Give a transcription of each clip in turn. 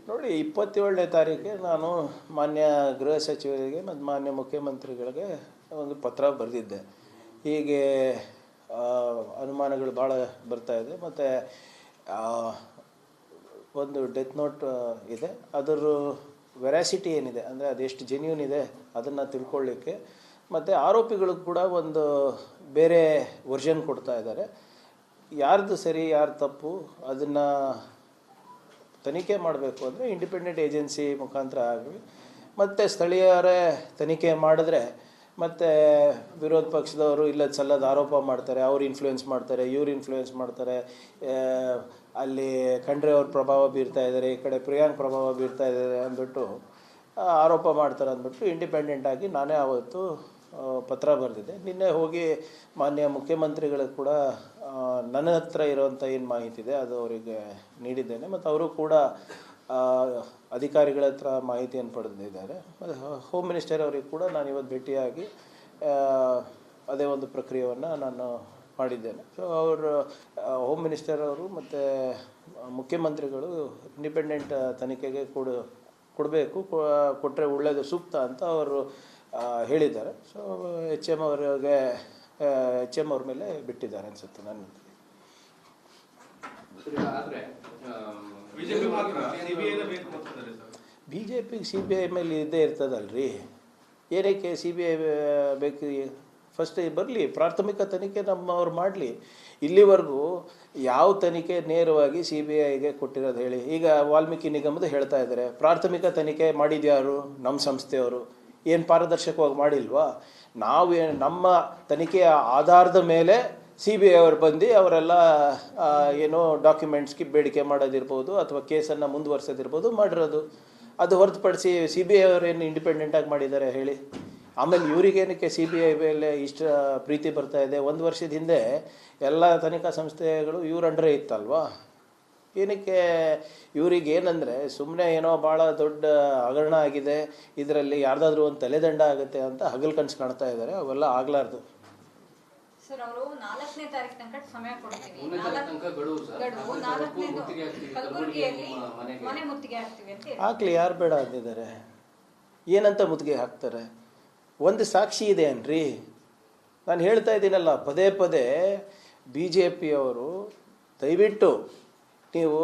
ನೋಡಿ, 27ನೇ ತಾರೀಕಿಗೆ ನಾನು ಮಾನ್ಯ ಗೃಹ ಸಚಿವರಿಗೆ ಮತ್ತು ಮಾನ್ಯ ಮುಖ್ಯಮಂತ್ರಿಗಳಿಗೆ ಒಂದು ಪತ್ರ ಬರೆದಿದ್ದೆ. ಹೀಗೆ ಅನುಮಾನಗಳು ಭಾಳ ಬರ್ತಾಯಿದೆ ಮತ್ತು ಒಂದು ಡೆತ್ ನೋಟ್ ಇದೆ, ಅದರ ವೆರಾಸಿಟಿ ಏನಿದೆ ಅಂದರೆ ಅದೆಷ್ಟು ಜೆನ್ಯೂನ್ ಇದೆ ಅದನ್ನು ತಿಳ್ಕೊಳ್ಳಿಕ್ಕೆ, ಮತ್ತು ಆರೋಪಿಗಳಿಗೆ ಕೂಡ ಒಂದು ಬೇರೆ ವರ್ಷನ್ ಕೊಡ್ತಾ ಇದ್ದಾರೆ. ಯಾರ್ದು ಸರಿ ಯಾರು ತಪ್ಪು ಅದನ್ನು ತನಿಖೆ ಮಾಡಬೇಕು ಅಂದರೆ ಇಂಡಿಪೆಂಡೆಂಟ್ ಏಜೆನ್ಸಿ ಮುಖಾಂತರ ಆಗಲಿ, ಮತ್ತು ಸ್ಥಳೀಯರೇ ತನಿಖೆ ಮಾಡಿದ್ರೆ ಮತ್ತು ವಿರೋಧ ಪಕ್ಷದವರು ಇಲ್ಲದ ಸಲ್ಲದ ಆರೋಪ ಮಾಡ್ತಾರೆ, ಅವ್ರು ಇನ್ಫ್ಲೂಯೆನ್ಸ್ ಮಾಡ್ತಾರೆ, ಇವ್ರು ಇನ್ಫ್ಲೂಯೆನ್ಸ್ ಮಾಡ್ತಾರೆ, ಅಲ್ಲಿ ಖಂಡ್ರೆ ಅವ್ರ ಪ್ರಭಾವ ಬೀರ್ತಾ ಇದ್ದಾರೆ, ಈ ಕಡೆ ಪ್ರಿಯಾಂಕ್ ಪ್ರಭಾವ ಬೀರ್ತಾ ಇದ್ದಾರೆ ಅಂದ್ಬಿಟ್ಟು ಆರೋಪ ಮಾಡ್ತಾರೆ ಅಂದ್ಬಿಟ್ಟು ಇಂಡಿಪೆಂಡೆಂಟಾಗಿ ನಾನೇ ಆವತ್ತು ಪತ್ರ ಬರೆದಿದ್ದೆ. ನಿನ್ನೆ ಹೋಗಿ ಮಾನ್ಯ ಮುಖ್ಯಮಂತ್ರಿಗಳಿಗೆ ಕೂಡ ನನ್ನ ಹತ್ರ ಇರೋವಂಥ ಏನು ಮಾಹಿತಿ ಇದೆ ಅದು ಅವರಿಗೆ ನೀಡಿದ್ದೇನೆ, ಮತ್ತು ಅವರು ಕೂಡ ಅಧಿಕಾರಿಗಳ ಹತ್ರ ಮಾಹಿತಿಯನ್ನು ಪಡೆದಿದ್ದಾರೆ. ಮತ್ತು ಹೋಮ್ ಮಿನಿಸ್ಟರ್ ಅವರಿಗೆ ಕೂಡ ನಾನು ಇವತ್ತು ಭೇಟಿಯಾಗಿ ಅದೇ ಒಂದು ಪ್ರಕ್ರಿಯೆಯನ್ನು ನಾನು ಮಾಡಿದ್ದೇನೆ. ಸೊ ಅವರು ಹೋಮ್ ಮಿನಿಸ್ಟರ್ ಅವರು ಮತ್ತು ಮುಖ್ಯಮಂತ್ರಿಗಳು ಇಂಡಿಪೆಂಡೆಂಟ್ ತನಿಖೆಗೆ ಕೊಡಬೇಕು, ಕೊಟ್ಟರೆ ಒಳ್ಳೆಯದು, ಸೂಕ್ತ ಅಂತ ಅವರು ಹೇಳಿದ್ದಾರೆ. ಸೊ ಎಚ್ ಎಮ್ ಅವ್ರ ಮೇಲೆ ಬಿಟ್ಟಿದ್ದಾರೆ ಅನಿಸುತ್ತೆ ನನ್ನ. ಬಿ ಜೆ ಪಿಗೆ ಸಿ ಬಿ ಐ ಮೇಲೆ ಇದ್ದೇ ಇರ್ತದಲ್ರಿ, ಏನಕ್ಕೆ ಸಿ ಬಿ ಐ ಬೇಕು? ಫಸ್ಟ್ ಬರಲಿ, ಪ್ರಾಥಮಿಕ ತನಿಖೆ ನಮ್ಮವ್ರು ಮಾಡಲಿ. ಇಲ್ಲಿವರೆಗೂ ಯಾವ ತನಿಖೆ ನೇರವಾಗಿ ಸಿ ಬಿ ಐಗೆ ಕೊಟ್ಟಿರೋದು ಹೇಳಿ? ಈಗ ವಾಲ್ಮೀಕಿ ನಿಗಮದ ಹೇಳ್ತಾ ಇದ್ದಾರೆ, ಪ್ರಾಥಮಿಕ ತನಿಖೆ ಮಾಡಿದ್ಯಾರು? ನಮ್ಮ ಸಂಸ್ಥೆಯವರು. ಏನು ಪಾರದರ್ಶಕವಾಗಿ ಮಾಡಿಲ್ವಾ? ನಾವು ನಮ್ಮ ತನಿಖೆಯ ಆಧಾರದ ಮೇಲೆ ಸಿ ಬಿ ಐ ಅವರು ಬಂದು ಅವರೆಲ್ಲ ಏನೋ ಡಾಕ್ಯುಮೆಂಟ್ಸ್ಗೆ ಬೇಡಿಕೆ ಮಾಡೋದಿರ್ಬೋದು ಅಥವಾ ಕೇಸನ್ನು ಮುಂದುವರ್ಸೋದಿರ್ಬೋದು ಮಾಡಿರೋದು. ಅದು ಹೊರತುಪಡಿಸಿ ಸಿ ಬಿ ಐ ಅವರೇನು ಇಂಡಿಪೆಂಡೆಂಟಾಗಿ ಮಾಡಿದ್ದಾರೆ ಹೇಳಿ? ಆಮೇಲೆ ಇವರಿಗೇನಕ್ಕೆ ಸಿ ಬಿ ಐ ಮೇಲೆ ಇಷ್ಟ ಪ್ರೀತಿ ಬರ್ತಾ ಇದೆ? 1 ವರ್ಷದ ಹಿಂದೆ ಎಲ್ಲ ತನಿಖಾ ಸಂಸ್ಥೆಗಳು ಇವ್ರ ಅಂಡರೇ ಇತ್ತಲ್ವಾ? ಏನಕ್ಕೆ ಇವರಿಗೇನೆಂದರೆ ಸುಮ್ಮನೆ ಏನೋ ಭಾಳ ದೊಡ್ಡ ಹಗರಣ ಆಗಿದೆ, ಇದರಲ್ಲಿ ಯಾರ್ದಾದ್ರೂ ಒಂದು ತಲೆದಂಡ ಆಗುತ್ತೆ ಅಂತ ಹಗಲು ಕನಸು ಕಾಣ್ತಾ ಇದ್ದಾರೆ. ಅವೆಲ್ಲ ಆಗಲಾರ್ದು. ಸರ್, ಅವರು 4ನೇ ತಾರೀಕು ತನಕ ಸಮಯ ಕೊಡ್ತೀವಿ, ಹಾಕ್ಲಿ, ಯಾರು ಬೇಡ ಅಂದಿದ್ದಾರೆ? ಏನಂತ ಮುತ್ತಿಗೆ ಹಾಕ್ತಾರೆ? ಒಂದು ಸಾಕ್ಷಿ ಇದೆ ಅನ್ರಿ. ನಾನು ಹೇಳ್ತಾ ಇದ್ದೀನಲ್ಲ ಪದೇ ಪದೇ, ಬಿ ಜೆ ಪಿಯವರು ದಯವಿಟ್ಟು ನೀವು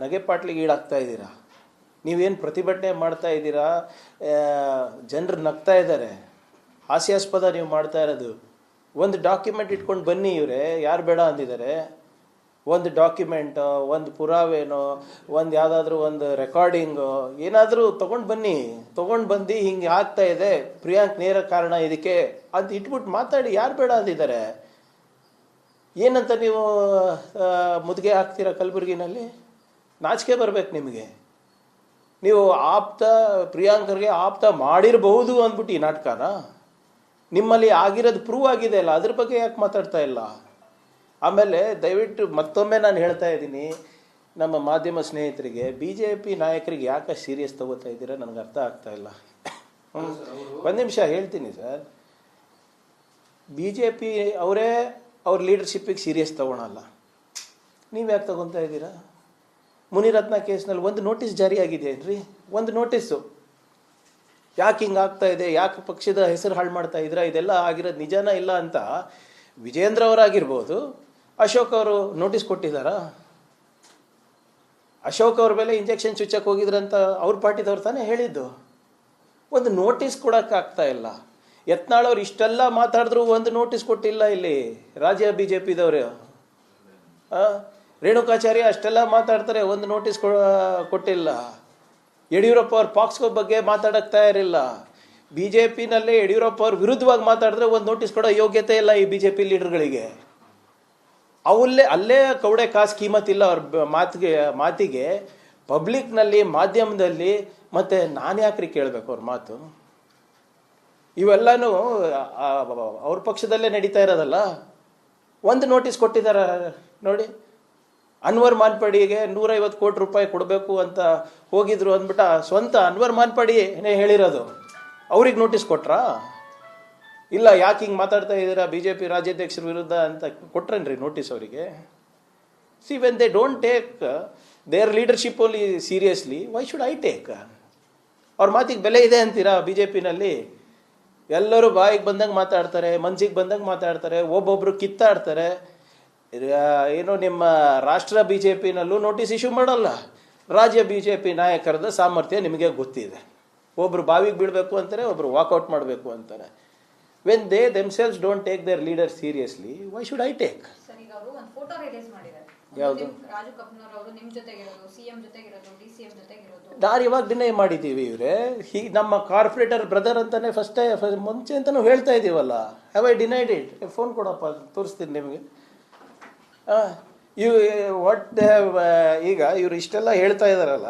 ನಗೆಪಾಟ್ಲಿಗೆ ಈಡಾಗ್ತಾ ಇದ್ದೀರಾ. ನೀವೇನು ಪ್ರತಿಭಟನೆ ಮಾಡ್ತಾ ಇದ್ದೀರಾ, ಜನರು ನಗ್ತಾ ಇದ್ದಾರೆ, ಹಾಸ್ಯಾಸ್ಪದ ನೀವು ಮಾಡ್ತಾ ಇರೋದು. ಒಂದು ಡಾಕ್ಯುಮೆಂಟ್ ಇಟ್ಕೊಂಡು ಬನ್ನಿ. ಇವರೇ ಯಾರು ಬೇಡ ಅಂದಿದ್ದಾರೆ? ಒಂದು ಡಾಕ್ಯುಮೆಂಟೋ, ಒಂದು ಪುರಾವೆನೋ, ಒಂದು ಯಾವುದಾದ್ರೂ ಒಂದು ರೆಕಾರ್ಡಿಂಗೋ ಏನಾದರೂ ತೊಗೊಂಡು ಬಂದು ಹಿಂಗೆ ಆಗ್ತಾ ಇದೆ, ಪ್ರಿಯಾಂಕ್ ನೇರ ಕಾರಣ ಇದಕ್ಕೆ ಅಂತ ಇಟ್ಬಿಟ್ಟು ಮಾತಾಡಿ. ಯಾರು ಬೇಡ ಅಂದಿದ್ದಾರೆ? ಏನಂತ ನೀವು ಮುದ್ಗೆ ಹಾಕ್ತೀರಾ ಕಲಬುರಗಿನಲ್ಲಿ? ನಾಚಿಕೆ ಬರಬೇಕು ನಿಮಗೆ. ನೀವು ಪ್ರಿಯಾಂಕರ್ಗೆ ಆಪ್ತ ಮಾಡಿರಬಹುದು ಅಂದ್ಬಿಟ್ಟು ಈ ನಾಟಕನ ನಿಮ್ಮಲ್ಲಿ ಆಗಿರೋದು ಪ್ರೂವ್ ಆಗಿದೆ ಅಲ್ಲ, ಅದ್ರ ಬಗ್ಗೆ ಯಾಕೆ ಮಾತಾಡ್ತಾ ಇಲ್ಲ? ಆಮೇಲೆ ದಯವಿಟ್ಟು ಮತ್ತೊಮ್ಮೆ ನಾನು ಹೇಳ್ತಾ ಇದ್ದೀನಿ ನಮ್ಮ ಮಾಧ್ಯಮ ಸ್ನೇಹಿತರಿಗೆ, ಬಿ ಜೆ ಪಿ ನಾಯಕರಿಗೆ ಯಾಕೆ ಸೀರಿಯಸ್ ತಗೋತಾ ಇದ್ದೀರಾ ನನಗೆ ಅರ್ಥ ಆಗ್ತಾ ಇಲ್ಲ. ಒಂದು ನಿಮಿಷ ಹೇಳ್ತೀನಿ ಸರ್. ಬಿ ಜೆ ಪಿ ಅವರೇ ಅವ್ರ ಲೀಡರ್ಶಿಪ್ಪಿಗೆ ಸೀರಿಯಸ್ ತಗೊಳಲ್ಲ, ನೀವು ಯಾಕೆ ತಗೊತಾ ಇದ್ದೀರಾ? ಮುನಿರತ್ನ ಕೇಸ್ನಲ್ಲಿ ಒಂದು ನೋಟಿಸ್ ಜಾರಿ ಆಗಿದೆ ಏನ್ರಿ? ಒಂದು ನೋಟಿಸು. ಯಾಕೆ ಹಿಂಗೆ ಆಗ್ತಾ ಇದೆ, ಯಾಕೆ ಪಕ್ಷದ ಹೆಸರು ಹಾಳು ಮಾಡ್ತಾ ಇದ್ದೀರಾ, ಇದೆಲ್ಲ ಆಗಿರೋದು ನಿಜಾನ ಇಲ್ಲ ಅಂತ ವಿಜೇಂದ್ರ ಅವರಾಗಿರ್ಬೋದು, ಅಶೋಕ್ ಅವರು ನೋಟಿಸ್ ಕೊಟ್ಟಿದ್ದಾರಾ? ಅಶೋಕ್ ಅವ್ರ ಮೇಲೆ ಇಂಜೆಕ್ಷನ್ ಚುಚ್ಚಕ್ಕೆ ಹೋಗಿದ್ರಂತ ಅವ್ರ ಪಾರ್ಟಿದವ್ರು ತಾನೇ ಹೇಳಿದ್ದು. ಒಂದು ನೋಟಿಸ್ ಕೊಡೋಕೆ ಆಗ್ತಾ ಇಲ್ಲ. ಯತ್ನಾಳ್ ಅವ್ರು ಇಷ್ಟೆಲ್ಲ ಮಾತಾಡಿದ್ರು ಒಂದು ನೋಟಿಸ್ ಕೊಟ್ಟಿಲ್ಲ ಇಲ್ಲಿ ರಾಜ್ಯ ಬಿ ಜೆ ಪಿದವರು. ರೇಣುಕಾಚಾರ್ಯ ಅಷ್ಟೆಲ್ಲ ಮಾತಾಡ್ತಾರೆ, ಒಂದು ನೋಟಿಸ್ ಕೊಟ್ಟಿಲ್ಲ. ಯಡಿಯೂರಪ್ಪ ಅವ್ರ ಪಾಕ್ಸ್ಕೋ ಬಗ್ಗೆ ಮಾತಾಡಕ್ಕೆ ತಯಾರಿಲ್ಲ. ಬಿ ಜೆ ಪಿನಲ್ಲೇ ಯಡಿಯೂರಪ್ಪ ಅವ್ರ ವಿರುದ್ಧವಾಗಿ ಮಾತಾಡಿದ್ರೆ ಒಂದು ನೋಟಿಸ್ ಕೊಡೋ ಯೋಗ್ಯತೆ ಇಲ್ಲ ಈ ಬಿ ಜೆ ಪಿ ಲೀಡರ್ಗಳಿಗೆ. ಅಲ್ಲೇ ಕೌಡೆ ಕಾಸು ಕೀಮತ್ತಿಲ್ಲ ಅವ್ರ ಮಾತಿಗೆ ಪಬ್ಲಿಕ್ನಲ್ಲಿ, ಮಾಧ್ಯಮದಲ್ಲಿ. ಮತ್ತು ನಾನು ಯಾಕ್ರಿ ಕೇಳಬೇಕು ಅವ್ರ ಮಾತು? ಇವೆಲ್ಲನೂ ಅವ್ರ ಪಕ್ಷದಲ್ಲೇ ನಡೀತಾ ಇರೋದಲ್ಲ. ಒಂದು ನೋಟಿಸ್ ಕೊಟ್ಟಿದ್ದಾರೆ ನೋಡಿ, ಅನ್ವರ್ ಮಾನ್ಪಡಿಗೆ 150 ಕೋಟಿ ರೂಪಾಯಿ ಕೊಡಬೇಕು ಅಂತ ಹೋಗಿದ್ರು ಅಂದ್ಬಿಟ್ಟು ಸ್ವಂತ ಅನ್ವರ್ ಮಾನ್ಪಡಿನೇ ಹೇಳಿರೋದು. ಅವ್ರಿಗೆ ನೋಟಿಸ್ ಕೊಟ್ರಾ? ಇಲ್ಲ, ಯಾಕೆ ಹಿಂಗೆ ಮಾತಾಡ್ತಾ ಇದ್ದೀರಾ ಬಿ ಜೆ ಪಿ ರಾಜ್ಯಾಧ್ಯಕ್ಷರ ವಿರುದ್ಧ ಅಂತ ಕೊಟ್ರೇನ್ರಿ ನೋಟಿಸ್ ಅವರಿಗೆ? See when they don't take their leadership only seriously, why should I take? ಅವ್ರ ಮಾತಿಗೆ ಬೆಲೆ ಇದೆ ಅಂತೀರಾ? ಬಿ ಜೆ ಪಿನಲ್ಲಿ ಎಲ್ಲರೂ ಬಾಯಿಗೆ ಬಂದಂಗೆ ಮಾತಾಡ್ತಾರೆ, ಮನ್ಸಿಗೆ ಬಂದಂಗೆ ಮಾತಾಡ್ತಾರೆ, ಒಬ್ಬೊಬ್ರು ಕಿತ್ತಾಡ್ತಾರೆ. ಏನು ನಿಮ್ಮ ರಾಷ್ಟ್ರ ಬಿ ಜೆ ಪಿನಲ್ಲೂ ನೋಟಿಸ್ ಇಶ್ಯೂ ಮಾಡಲ್ಲ, ರಾಜ್ಯ ಬಿ ಜೆ ಪಿ ನಾಯಕರದ ಸಾಮರ್ಥ್ಯ ನಿಮಗೆ ಗೊತ್ತಿದೆ. ಒಬ್ರು ಬಾವಿಗೆ ಬೀಳಬೇಕು ಅಂತಾರೆ, ಒಬ್ರು ವಾಕೌಟ್ ಮಾಡಬೇಕು ಅಂತಾರೆ. When they themselves don't take their leader seriously, why should I take? Sir, ಈಗ ಅವರು ಒಂದು ಫೋಟೋ ರಿಲೀಸ್ ಮಾಡಿದ್ದಾರೆ. ಯಾವುದು? ರಾಜು ಕಪ್ನೂರ್ ಅವರು ನಿಮ್ಮ ಜೊತೆಗಿರೋದು, ಸಿಎಂ ಜೊತೆಗಿರೋದು, ಡಿ.ಸಿ.ಎಂ ಜೊತೆಗಿರೋದು. ನಾನು ಇವಾಗ ಡಿನೈ ಮಾಡಿದ್ದೀವಿ ಇವರೇ. ಹೀಗೆ ನಮ್ಮ ಕಾರ್ಪೊರೇಟರ್ ಬ್ರದರ್ ಅಂತಾನೆ ಫಸ್ಟ್ ಮುಂಚೆ ಅಂತಲೂ ಹೇಳ್ತಾ ಇದ್ದೀವಲ್ಲ. Have I denied it? Phone ಕೊಡಪ್ಪ, ತೋರಿಸ್ತೀನಿ ನಿಮಗೆ. ಇವು ವಾಟ್ ದೇ ಹ್ಯಾವ್. ಈಗ ಇವರು ಇಷ್ಟೆಲ್ಲ ಹೇಳ್ತಾ ಇದ್ದಾರಲ್ಲ,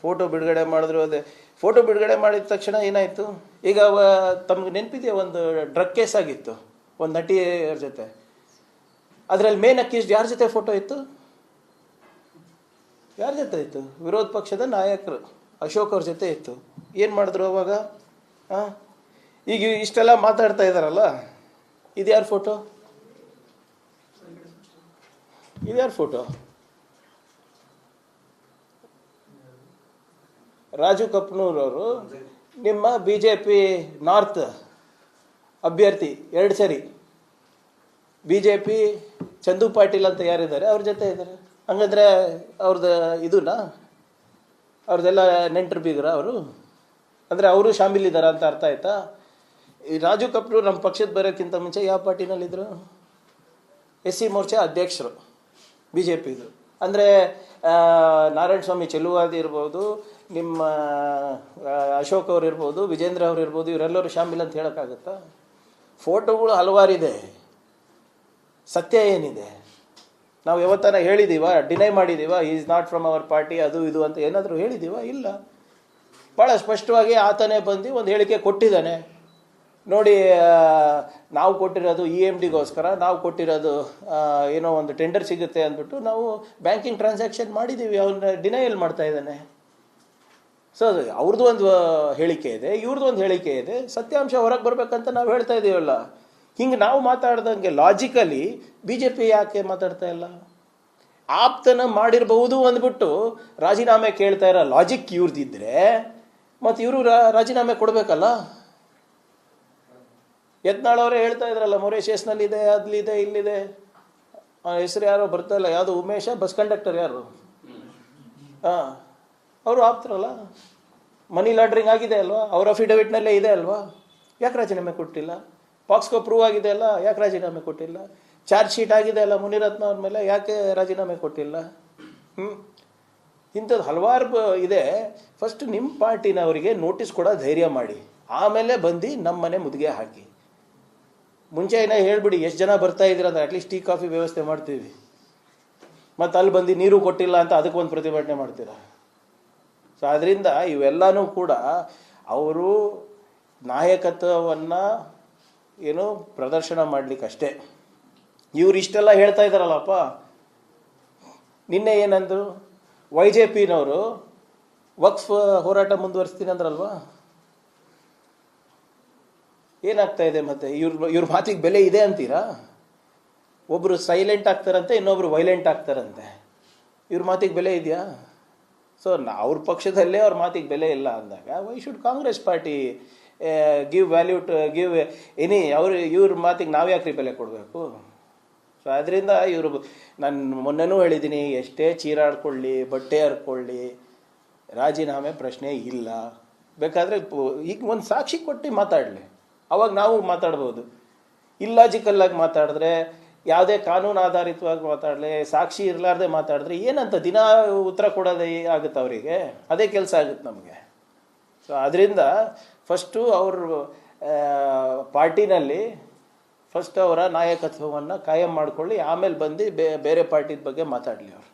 ಫೋಟೋ ಬಿಡುಗಡೆ ಮಾಡಿದ್ರು. ಅದೇ ಫೋಟೋ ಬಿಡುಗಡೆ ಮಾಡಿದ ತಕ್ಷಣ ಏನಾಯಿತು? ಈಗ ತಮ್ಗೆ ನೆನಪಿದೆಯಾ, ಒಂದು ಡ್ರಗ್ ಕೇಸ್ ಆಗಿತ್ತು ಒಂದು ನಟಿಯರ ಜೊತೆ. ಅದರಲ್ಲಿ ಮೇನ್ ಅಕ್ಯೂಸ್ಡ್ ಯಾರ ಜೊತೆ ಫೋಟೋ ಇತ್ತು? ಯಾರ ಜೊತೆ ಇತ್ತು? ವಿರೋಧ ಪಕ್ಷದ ನಾಯಕರು ಅಶೋಕ್ ಅವ್ರ ಜೊತೆ ಇತ್ತು. ಏನು ಮಾಡಿದ್ರು ಅವಾಗ? ಈಗ ಇಷ್ಟೆಲ್ಲ ಮಾತಾಡ್ತಾ ಇದ್ದಾರಲ್ಲ, ಇದು ಯಾರ ಫೋಟೋ? ಇದು ಯಾರ ಫೋಟೋ? ರಾಜು ಕಪ್ನೂರ್ ಅವರು ನಿಮ್ಮ ಬಿ ಜೆ ಪಿ ನಾರ್ತ್ ಅಭ್ಯರ್ಥಿ 2 ಸರಿ. B J P Chandu Patil ಅಂತ ಯಾರಿದ್ದಾರೆ ಅವ್ರ ಜೊತೆ ಇದ್ದಾರೆ. ಹಂಗಂದ್ರೆ ಅವ್ರದ್ದು ಇದನ್ನ ಅವ್ರದ್ದೆಲ್ಲ ನೆಂಟರು ಬೀಗರ ಅವರು, ಅಂದರೆ ಅವರು ಶಾಮಿಲಿದ್ದಾರೆ ಅಂತ ಅರ್ಥ ಆಯ್ತಾ? ಈ ರಾಜು ಕಪ್ನೂರ್ ನಮ್ಮ ಪಕ್ಷದ ಬರೋಕ್ಕಿಂತ ಮುಂಚೆ ಯಾವ ಪಾರ್ಟಿನಲ್ಲಿದ್ದರು? ಎಸ್ ಸಿ ಮೋರ್ಚಾ ಅಧ್ಯಕ್ಷರು ಬಿ ಜೆ ಪಿದು. ಅಂದರೆ ನಾರಾಯಣ ಸ್ವಾಮಿ ಚೆಲುವಾದಿ ಇರ್ಬೋದು, ನಿಮ್ಮ ಅಶೋಕ್ ಅವ್ರು ಇರ್ಬೋದು, ವಿಜೇಂದ್ರ ಅವ್ರು ಇರ್ಬೋದು, ಇವರೆಲ್ಲರೂ ಶಾಮಿಲ್ ಅಂತ ಹೇಳೋಕ್ಕಾಗತ್ತಾ? ಫೋಟೋಗಳು ಹಲವಾರಿದೆ, ಸತ್ಯ ಏನಿದೆ? ನಾವು ಯಾವತ್ತಾನ ಹೇಳಿದ್ದೀವ? ಡಿನೈ ಮಾಡಿದ್ದೀವ? Is not from our party ಅದು ಇದು ಅಂತ ಏನಾದರೂ ಹೇಳಿದ್ದೀವ? ಇಲ್ಲ. ಭಾಳ ಸ್ಪಷ್ಟವಾಗಿ ಆತನೇ ಬಂದು ಒಂದು ಹೇಳಿಕೆ ಕೊಟ್ಟಿದ್ದಾನೆ. ನೋಡಿ, ನಾವು ಕೊಟ್ಟಿರೋದು EMDಗೋಸ್ಕರ, ನಾವು ಕೊಟ್ಟಿರೋದು ಏನೋ ಒಂದು ಟೆಂಡರ್ ಸಿಗುತ್ತೆ ಅಂದ್ಬಿಟ್ಟು ನಾವು ಬ್ಯಾಂಕಿಂಗ್ ಟ್ರಾನ್ಸಾಕ್ಷನ್ ಮಾಡಿದ್ದೀವಿ. ಅವನ್ನ ಡಿನೈಲ್ ಮಾಡ್ತಾ ಇದ್ದಾನೆ. ಸೊ ಅವ್ರದ್ದು ಒಂದು ಹೇಳಿಕೆ ಇದೆ, ಇವ್ರದ್ದು ಒಂದು ಹೇಳಿಕೆ ಇದೆ. ಸತ್ಯಾಂಶ ಹೊರಗೆ ಬರ್ಬೇಕಂತ ನಾವು ಹೇಳ್ತಾ ಇದ್ದೀವಲ್ಲ. ಹಿಂಗೆ ನಾವು ಮಾತಾಡ್ದಂಗೆ ಲಾಜಿಕಲಿ ಬಿ ಜೆ ಪಿ ಯಾಕೆ ಮಾತಾಡ್ತಾ ಇಲ್ಲ? ಆಪ್ತನ ಮಾಡಿರಬಹುದು ಅಂದ್ಬಿಟ್ಟು ರಾಜೀನಾಮೆ ಕೇಳ್ತಾ ಇರೋ ಲಾಜಿಕ್ ಇವ್ರದಿದ್ರೆ ಮತ್ತು ಇವರು ರಾಜೀನಾಮೆ ಕೊಡಬೇಕಲ್ಲ. ಯತ್ನಾಳ್ ಅವರೇ ಹೇಳ್ತಾ ಇದ್ರಲ್ಲ, ಮೊರೇಷಿಯಸ್ನಲ್ಲಿದೆ, ಅದ್ಲಿದೆ, ಇಲ್ಲಿದೆ. ಹೆಸರು ಯಾರೋ ಬರ್ತಾ ಇಲ್ಲ, ಯಾವುದು ಉಮೇಶ, ಬಸ್ ಕಂಡಕ್ಟರ್ ಯಾರು? ಅವರು ಆಪ್ತರಲ್ಲ. ಮನಿ ಲಾಂಡ್ರಿಂಗ್ ಆಗಿದೆ ಅಲ್ವಾ? ಅವ್ರ ಅಫಿಡವಿಟ್ನಲ್ಲೇ ಇದೆ ಅಲ್ವಾ? ಯಾಕೆ ರಾಜೀನಾಮೆ ಕೊಟ್ಟಿಲ್ಲ? ಪಾಕ್ಸ್ಕೋ ಪ್ರೂವ್ ಆಗಿದೆ ಅಲ್ಲ, ಯಾಕೆ ರಾಜೀನಾಮೆ ಕೊಟ್ಟಿಲ್ಲ? ಚಾರ್ಜ್ ಶೀಟ್ ಆಗಿದೆ ಅಲ್ಲ ಮುನಿರತ್ನ ಅವ್ರ ಮೇಲೆ, ಯಾಕೆ ರಾಜೀನಾಮೆ ಕೊಟ್ಟಿಲ್ಲ? ಇಂಥದ್ದು ಹಲವಾರು ಇದೆ. ಫಸ್ಟ್ ನಿಮ್ಮ ಪಾರ್ಟಿನವರಿಗೆ ನೋಟಿಸ್ ಕೊಡೋ ಧೈರ್ಯ ಮಾಡಿ, ಆಮೇಲೆ ಬಂದು ನಮ್ಮ ಮನೆ ಮುದ್ಗೆ ಹಾಕಿ. ಮುಂಚೆ ಏನೋ ಹೇಳ್ಬಿಡಿ, ಎಷ್ಟು ಜನ ಬರ್ತಾ ಇದ್ದೀರ ಅಂದ್ರೆ ಅಟ್ಲೀಸ್ಟ್ ಟೀ ಕಾಫಿ ವ್ಯವಸ್ಥೆ ಮಾಡ್ತೀವಿ. ಮತ್ತು ಅಲ್ಲಿ ಬಂದು ನೀರು ಕೊಟ್ಟಿಲ್ಲ ಅಂತ ಅದಕ್ಕೆ ಒಂದು ಪ್ರತಿಭಟನೆ ಮಾಡ್ತೀರಾ. ಸೊ ಅದರಿಂದ ಇವೆಲ್ಲನೂ ಕೂಡ ಅವರು ನಾಯಕತ್ವವನ್ನು ಏನು ಪ್ರದರ್ಶನ ಮಾಡಲಿಕ್ಕಷ್ಟೇ. ಇವ್ರು ಇಷ್ಟೆಲ್ಲ ಹೇಳ್ತಾ ಇದ್ದಾರಲ್ಲಪ್ಪ. ನಿನ್ನೆ ಏನಂದ್ರು? YJPನವರು ವಕ್ಫ್ ಹೋರಾಟ ಮುಂದುವರಿಸ್ತೀನಿ ಅಂದ್ರಲ್ವಾ? ಏನಾಗ್ತಾ ಇದೆ ಮತ್ತೆ? ಇವ್ರ ಮಾತಿಗೆ ಬೆಲೆ ಇದೆ ಅಂತೀರಾ? ಒಬ್ರು ಸೈಲೆಂಟ್ ಆಗ್ತಾರಂತೆ, ಇನ್ನೊಬ್ರು ವೈಲೆಂಟ್ ಆಗ್ತಾರಂತೆ. ಇವ್ರ ಮಾತಿಗೆ ಬೆಲೆ ಇದೆಯಾ? ಸೊ ಅವ್ರ ಪಕ್ಷದಲ್ಲೇ ಅವ್ರ ಮಾತಿಗೆ ಬೆಲೆ ಇಲ್ಲ ಅಂದಾಗ why should Congress party give value to give any ಇವ್ರ ಮಾತಿಗೆ ನಾವು ಯಾಕ್ರಿ ಬೆಲೆ ಕೊಡಬೇಕು? ಸೊ ಅದರಿಂದ ಇವರು, ನಾನು ಮೊನ್ನೆನೂ ಹೇಳಿದ್ದೀನಿ, ಎಷ್ಟೇ ಚೀರಾಡ್ಕೊಳ್ಳಿ, ಬಟ್ಟೆ ಹರ್ಕೊಳ್ಳಿ, ರಾಜೀನಾಮೆ ಪ್ರಶ್ನೆ ಇಲ್ಲ. ಬೇಕಾದರೆ ಈಗ ಒಂದು ಸಾಕ್ಷಿ ಕೊಟ್ಟು ಮಾತಾಡಲಿ, ಅವಾಗ ನಾವು ಮಾತಾಡ್ಬೋದು. ಇಲ್ಲಾಜಿಕಲ್ಲಾಗಿ ಮಾತಾಡಿದ್ರೆ, ಯಾವುದೇ ಕಾನೂನು ಆಧಾರಿತವಾಗಿ ಮಾತಾಡಲಿ, ಸಾಕ್ಷಿ ಇರಲಾರ್ದೆ ಮಾತಾಡಿದ್ರೆ ಏನಂತ ದಿನ ಉತ್ತರ ಕೊಡೋದೇ ಆಗುತ್ತೆ ಅವರಿಗೆ? ಅದೇ ಕೆಲಸ ಆಗುತ್ತೆ ನಮಗೆ. ಸೊ ಅದರಿಂದ ಫಸ್ಟು ಅವ್ರ ಪಾರ್ಟಿನಲ್ಲಿ ಫಸ್ಟ್ ಅವರ ನಾಯಕತ್ವವನ್ನು ಕಾಯಂ ಮಾಡ್ಕೊಳ್ಳಿ, ಆಮೇಲೆ ಬಂದು ಬೇರೆ ಪಾರ್ಟಿದ ಬಗ್ಗೆ ಮಾತಾಡಲಿ ಅವರು.